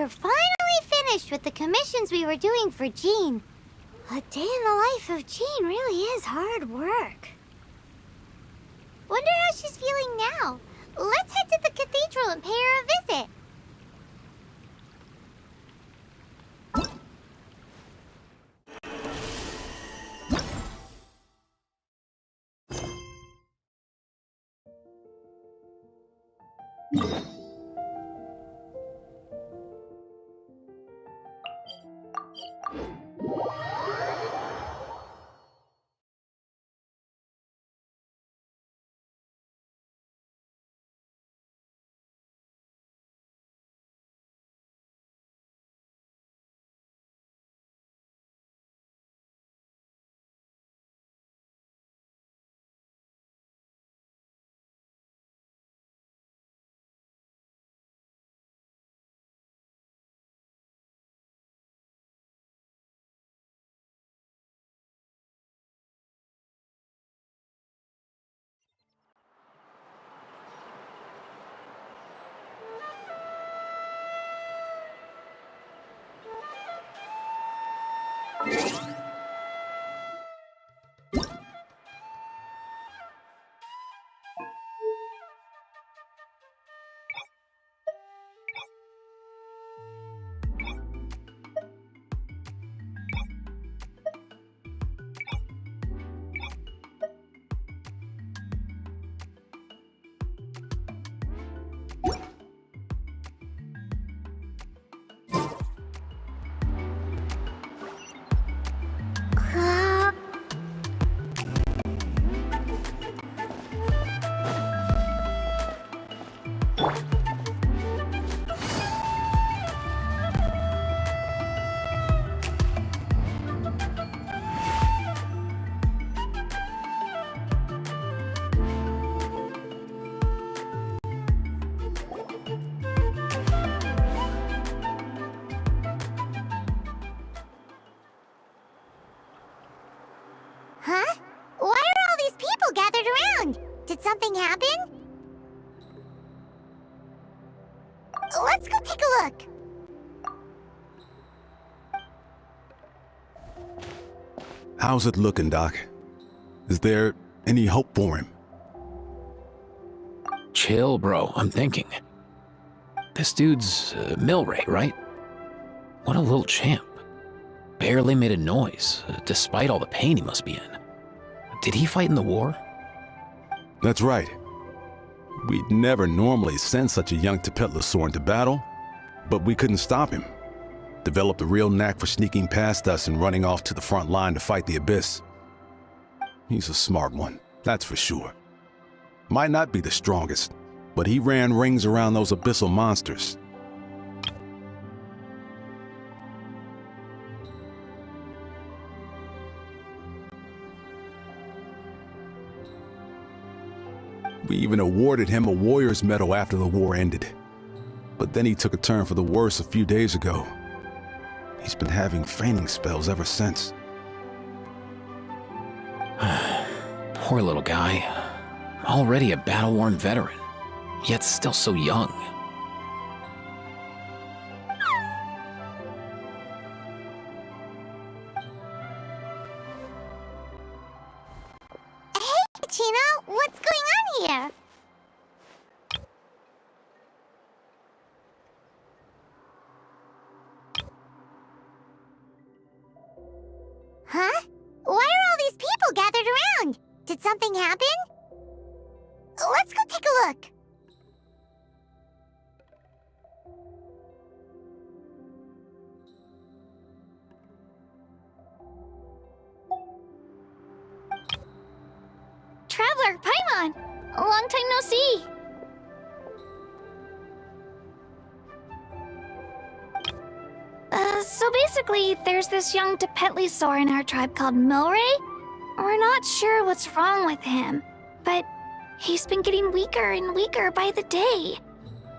we're finally finished with the commissions we were doing for Jean. A day in the life of Jean really is hard work. Wonder how she's feeling now. Let's head to the cathedral and pay her a visit. Huh? Why are all these people gathered around? Did something happen? Let's go take a look. How's it looking, Doc? Is there any hope for him? Chill, bro. I'm thinking. This dude's Milray, right? What a little champ. Barely made a noise, despite all the pain he must be in. Did he fight in the war? That's right. We'd never normally send such a young Tepetlusaur into battle, but we couldn't stop him. Developed a real knack for sneaking past us and running off to the front line to fight the Abyss. He's a smart one, that's for sure. Might not be the strongest, but he ran rings around those abyssal monsters. We even awarded him a Warrior's Medal after the war ended. But then he took a turn for the worse a few days ago. He's been having fainting spells ever since. Poor little guy. Already a battle-worn veteran, yet still so young. Hey, Chino, what's going on here? Huh? Why are all these people gathered around? Did something happen? Let's go take a look. Traveler, Paimon! A long time no see! So basically, there's this young Tepetlusaur in our tribe called Milray. We're not sure what's wrong with him, but he's been getting weaker and weaker by the day.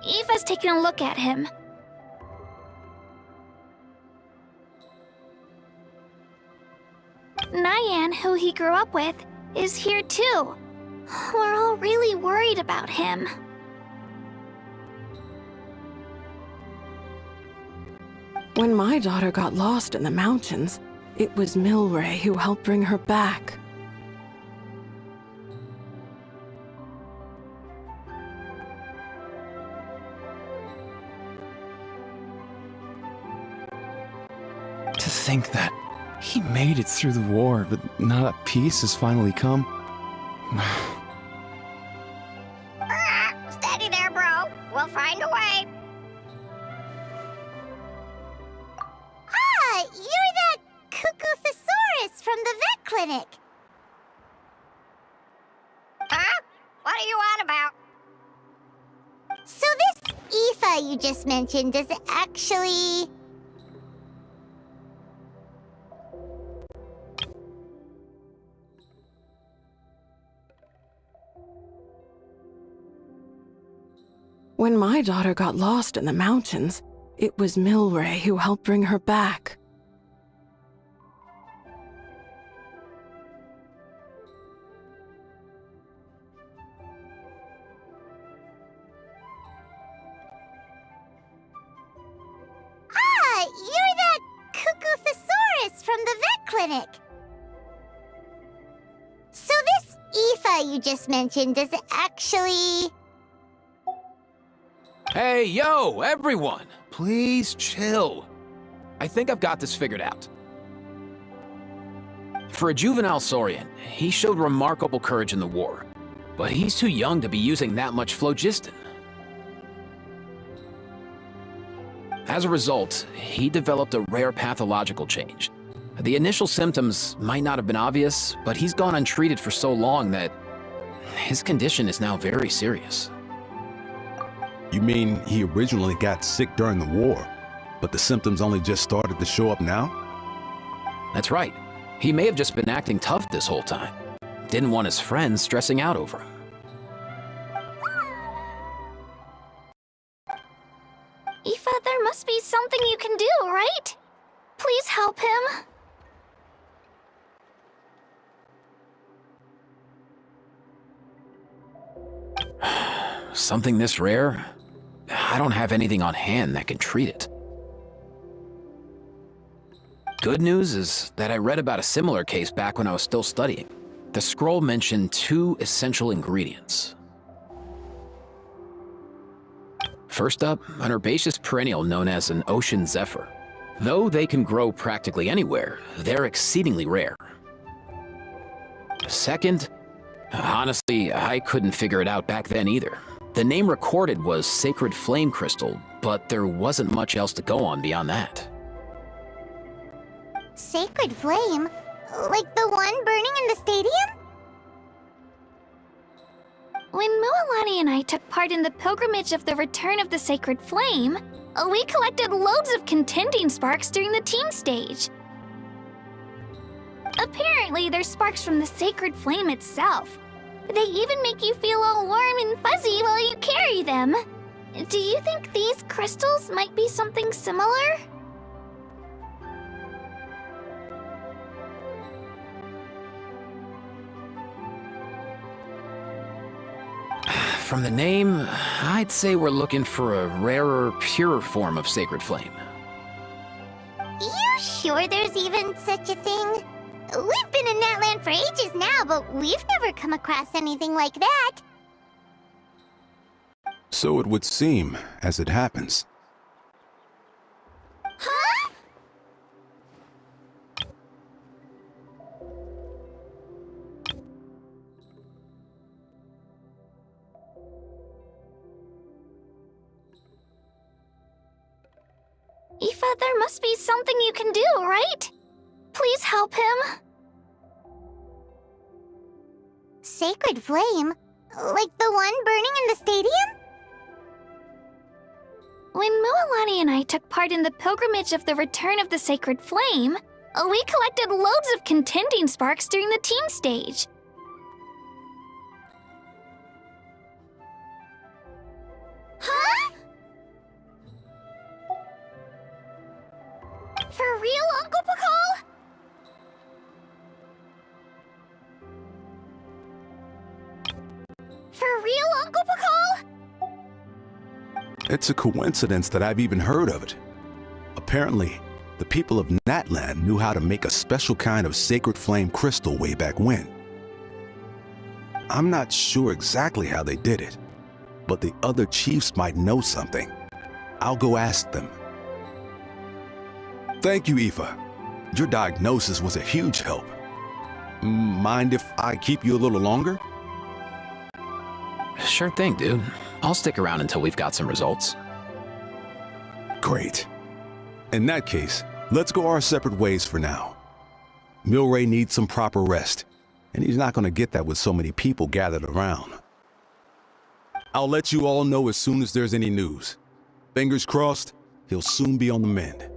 Eva's taking a look at him. Nyan, who he grew up with, is here too. We're all really worried about him. When my daughter got lost in the mountains, it was Milray who helped bring her back. To think that he made it through the war, but now that peace has finally come. Steady there, bro. We'll find a way. Ah, you're that cuckoo thesaurus from the vet clinic. Huh? What are you on about? So this Aoife you just mentioned, does it actually... When my daughter got lost in the mountains, it was Milray who helped bring her back. Ah, you're that cuckoo thesaurus from the vet clinic. So this Aoife you just mentioned, does it actually... Hey, yo, everyone! Please chill. I think I've got this figured out. For a juvenile Saurian, he showed remarkable courage in the war, but he's too young to be using that much phlogiston. As a result, he developed a rare pathological change. The initial symptoms might not have been obvious, but he's gone untreated for so long that his condition is now very serious. You mean he originally got sick during the war, but the symptoms only just started to show up now? That's right. He may have just been acting tough this whole time. Didn't want his friends stressing out over him. Aoife, there must be something you can do, right? Please help him. Something this rare? I don't have anything on hand that can treat it. Good news is that I read about a similar case back when I was still studying. The scroll mentioned 2 essential ingredients. First up, an herbaceous perennial known as an ocean zephyr. Though they can grow practically anywhere, they're exceedingly rare. Second, honestly, I couldn't figure it out back then either. The name recorded was Sacred Flame Crystal, but there wasn't much else to go on beyond that. Sacred flame? Like the one burning in the stadium? When Mualani and I took part in the pilgrimage of the Return of the Sacred Flame, we collected loads of contending sparks during the team stage. Apparently, they're sparks from the Sacred Flame itself. They even make you feel all warm and fuzzy while you carry them. Do you think these crystals might be something similar? From the name, I'd say we're looking for a rarer, purer form of Sacred Flame. You sure there's even such a thing? We've been in Natland for ages now, but we've never come across anything like that. So it would seem, as it happens. Huh? Aoife, there must be something you can do, right? Please help him. Sacred flame? Like the one burning in the stadium? When Mualani and I took part in the pilgrimage of the Return of the Sacred Flame, we collected loads of contending sparks during the team stage. Huh? For real, Uncle Pakal? For real, Uncle Pakal? It's a coincidence that I've even heard of it. A Apparently, the people of Natland knew how to make a special kind of sacred flame crystal way back when. I'm not sure exactly how they did it, but the other chiefs might know something. I'll go ask them. Thank you, Aoife. Your diagnosis was a huge help. Mind if I keep you a little longer? Sure thing, dude. I'll stick around until we've got some results. Great. In that case, let's go our separate ways for now. Milray needs some proper rest, and he's not going to get that with so many people gathered around. I'll let you all know as soon as there's any news. Fingers crossed, he'll soon be on the mend.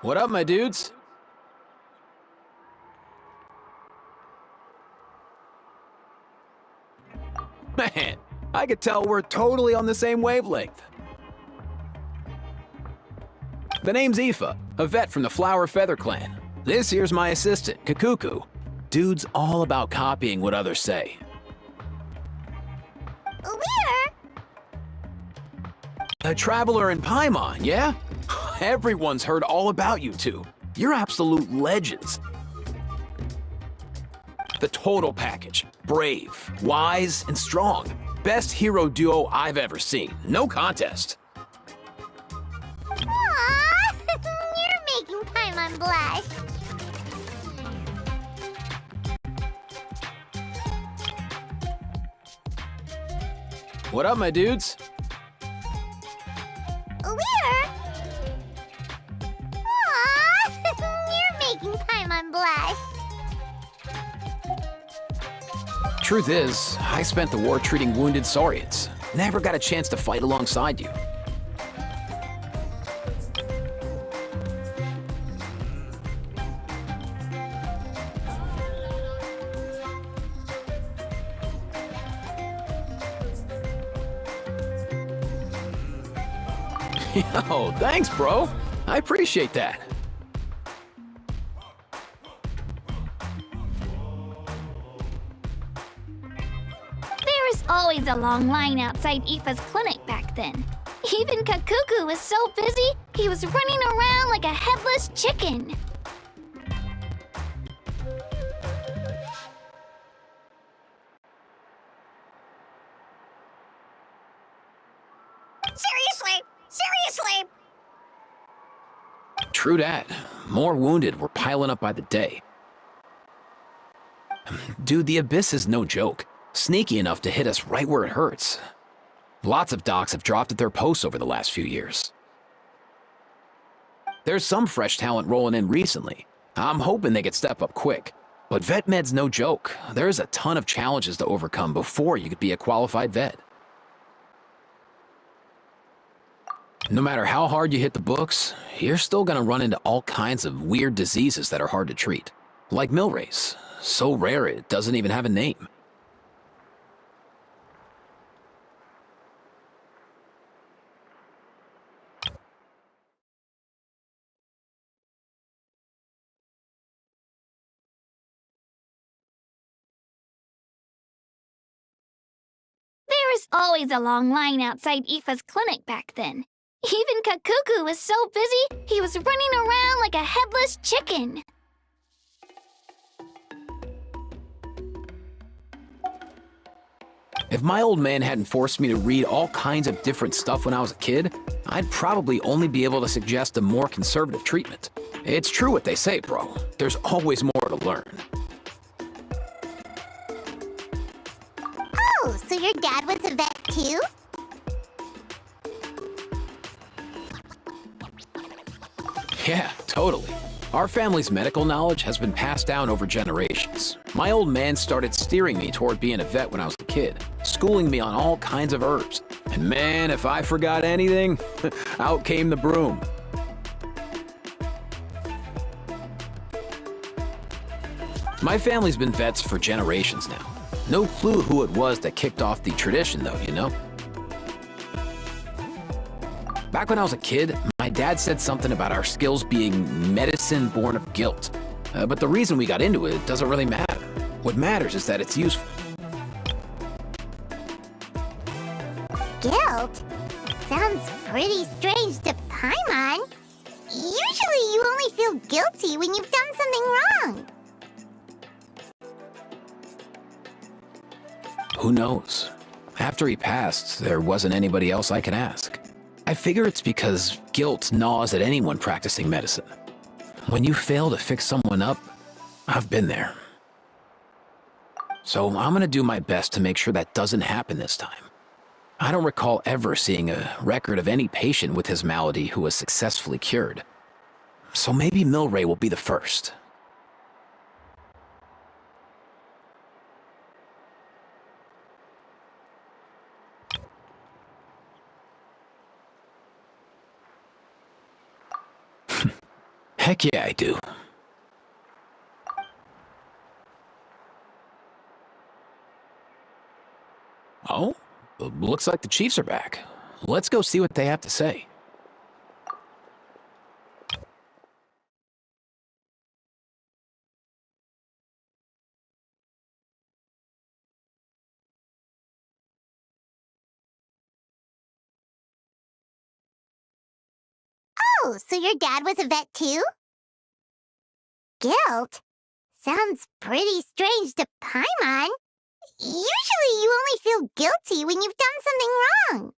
What up, my dudes? Man, I could tell we're totally on the same wavelength. The name's Aoife, a vet from the Flower Feather Clan. This here's my assistant, Kakuku. Dude's all about copying what others say. We're... A traveler in Paimon, yeah? Everyone's heard all about you two. You're absolute legends. The total package. Brave, wise, and strong. Best hero duo I've ever seen. No contest. Aww, you're making Paimon blush. What up, my dudes? We're... Aww, you're making Paimon blush. Truth is, I spent the war treating wounded Saurians. Never got a chance to fight alongside you. Yo, thanks, bro. I appreciate that. There was always a long line outside Aoife's clinic back then. Even Kakuku was so busy, he was running around like a headless chicken. Seriously! Seriously! True dat. More wounded were piling up by the day. Dude, the Abyss is no joke. Sneaky enough to hit us right where it hurts. Lots of docs have dropped at their posts over the last few years. There's some fresh talent rolling in recently. I'm hoping they could step up quick. But vet med's no joke. There's a ton of challenges to overcome before you could be a qualified vet. No matter how hard you hit the books, you're still gonna run into all kinds of weird diseases that are hard to treat. Like Milray's. So rare it doesn't even have a name. There was always a long line outside Aoife's clinic back then. Even Kakuku was so busy, he was running around like a headless chicken. If my old man hadn't forced me to read all kinds of different stuff when I was a kid, I'd probably only be able to suggest a more conservative treatment. It's true what they say, bro. There's always more to learn. Oh, so your dad was a vet too? Yeah, totally. Our family's medical knowledge has been passed down over generations. My old man started steering me toward being a vet when I was a kid, schooling me on all kinds of herbs. And man, if I forgot anything, out came the broom. My family's been vets for generations now. No clue who it was that kicked off the tradition though, you know? Back when I was a kid, my dad said something about our skills being medicine born of guilt. But the reason we got into it doesn't really matter. What matters is that it's useful. Guilt? Sounds pretty strange to Paimon. Usually you only feel guilty when you've done something wrong. Who knows? After he passed, there wasn't anybody else I could ask. I figure it's because guilt gnaws at anyone practicing medicine. When you fail to fix someone up, I've been there. So I'm gonna do my best to make sure that doesn't happen this time. I don't recall ever seeing a record of any patient with his malady who was successfully cured. So maybe Milray will be the first. Heck yeah, I do. Oh, looks like the Chiefs are back. Let's go see what they have to say. Oh, so your dad was a vet too? Guilt? Sounds pretty strange to Paimon. Usually you only feel guilty when you've done something wrong.